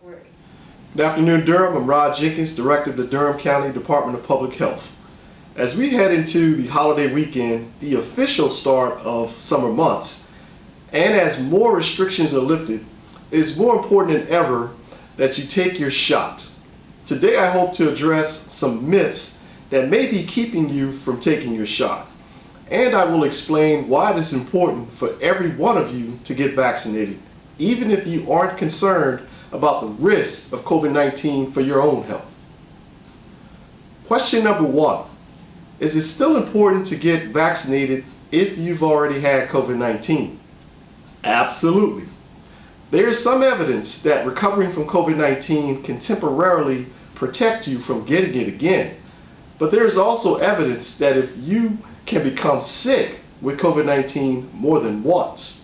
Good afternoon, Durham. I'm Rod Jenkins, Director of the Durham County Department of Public Health. As we head into the holiday weekend, the official start of summer months, and as more restrictions are lifted, it is more important than ever that you take your shot. Today I hope to address some myths that may be keeping you from taking your shot. And I will explain why it is important for every one of you to get vaccinated, even if you aren't concerned about the risks of COVID-19 for your own health. Question number one, is it still important to get vaccinated if you've already had COVID-19? Absolutely. There is some evidence that recovering from COVID-19 can temporarily protect you from getting it again. But there is also evidence that if you can become sick with COVID-19 more than once.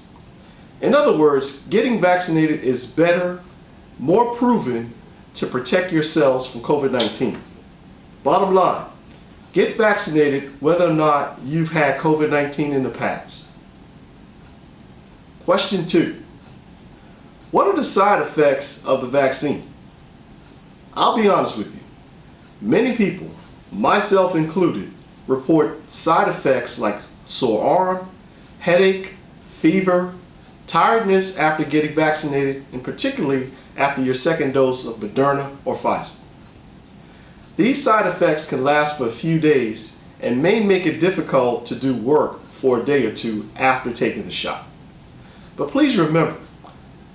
In other words, getting vaccinated is better, more proven to protect yourselves from COVID-19. Bottom line, get vaccinated whether or not you've had COVID-19 in the past. Question two, what are the side effects of the vaccine? I'll be honest with you. Many people, myself included, report side effects like sore arm, headache, fever, tiredness after getting vaccinated, and particularly after your second dose of Moderna or Pfizer. These side effects can last for a few days and may make it difficult to do work for a day or two after taking the shot. But please remember,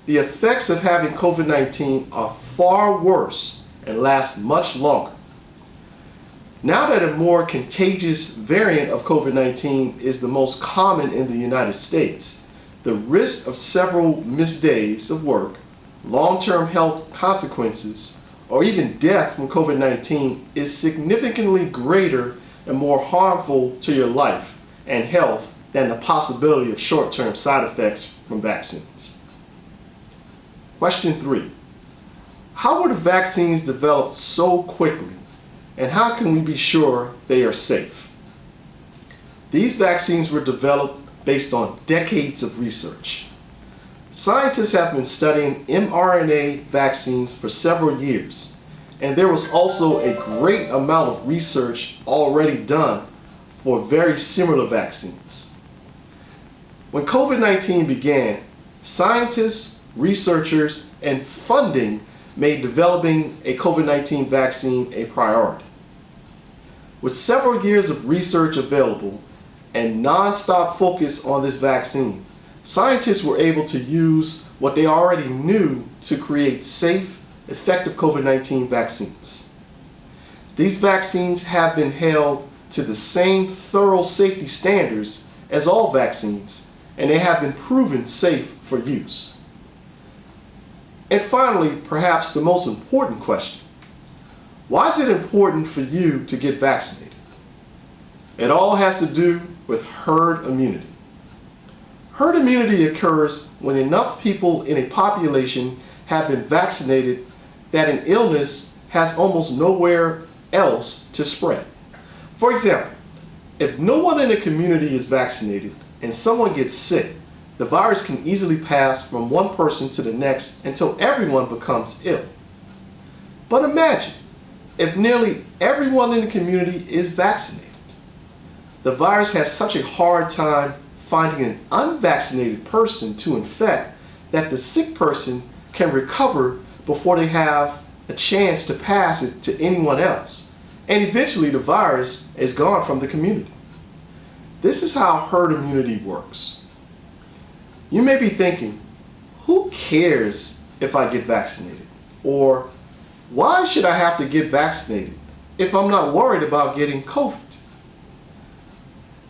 the effects of having COVID-19 are far worse and last much longer. Now that a more contagious variant of COVID-19 is the most common in the United States, the risk of several missed days of work, long-term health consequences, or even death from COVID-19 is significantly greater and more harmful to your life and health than the possibility of short-term side effects from vaccines. Question three, how were the vaccines developed so quickly, and how can we be sure they are safe? These vaccines were developed based on decades of research. Scientists have been studying mRNA vaccines for several years, and there was also a great amount of research already done for very similar vaccines. When COVID-19 began, scientists, researchers, and funding made developing a COVID-19 vaccine a priority. With several years of research available and non-stop focus on this vaccine, scientists were able to use what they already knew to create safe, effective COVID-19 vaccines. These vaccines have been held to the same thorough safety standards as all vaccines, and they have been proven safe for use. And finally, perhaps the most important question, why is it important for you to get vaccinated? It all has to do with herd immunity. Herd immunity occurs when enough people in a population have been vaccinated that an illness has almost nowhere else to spread. For example, if no one in a community is vaccinated and someone gets sick, the virus can easily pass from one person to the next until everyone becomes ill. But imagine if nearly everyone in the community is vaccinated. The virus has such a hard time finding an unvaccinated person to infect that the sick person can recover before they have a chance to pass it to anyone else. And eventually the virus is gone from the community. This is how herd immunity works. You may be thinking, who cares if I get vaccinated? Or why should I have to get vaccinated if I'm not worried about getting COVID?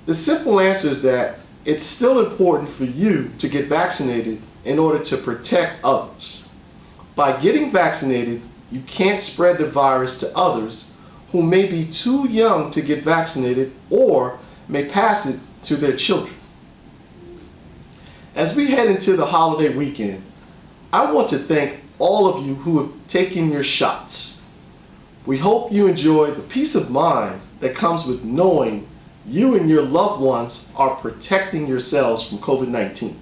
The simple answer is that it's still important for you to get vaccinated in order to protect others. By getting vaccinated, you can't spread the virus to others who may be too young to get vaccinated or may pass it to their children. As we head into the holiday weekend, I want to thank all of you who have taken your shots. We hope you enjoy the peace of mind that comes with knowing you and your loved ones are protecting yourselves from COVID-19.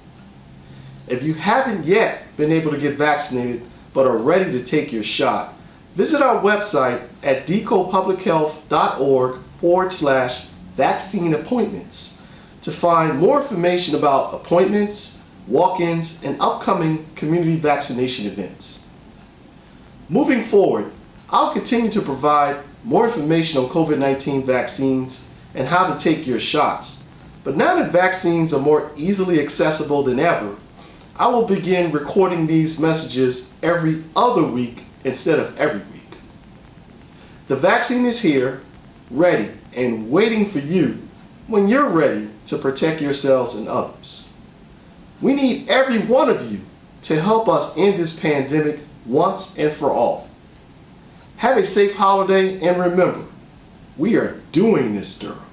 If you haven't yet been able to get vaccinated, but are ready to take your shot, visit our website at decopublichealth.org/vaccine appointments to find more information about appointments, walk-ins, and upcoming community vaccination events. Moving forward, I'll continue to provide more information on COVID-19 vaccines and how to take your shots. But now that vaccines are more easily accessible than ever, I will begin recording these messages every other week instead of every week. The vaccine is here, ready, and waiting for you when you're ready to protect yourselves and others. We need every one of you to help us end this pandemic once and for all. Have a safe holiday, and remember, we are doing this, Durham.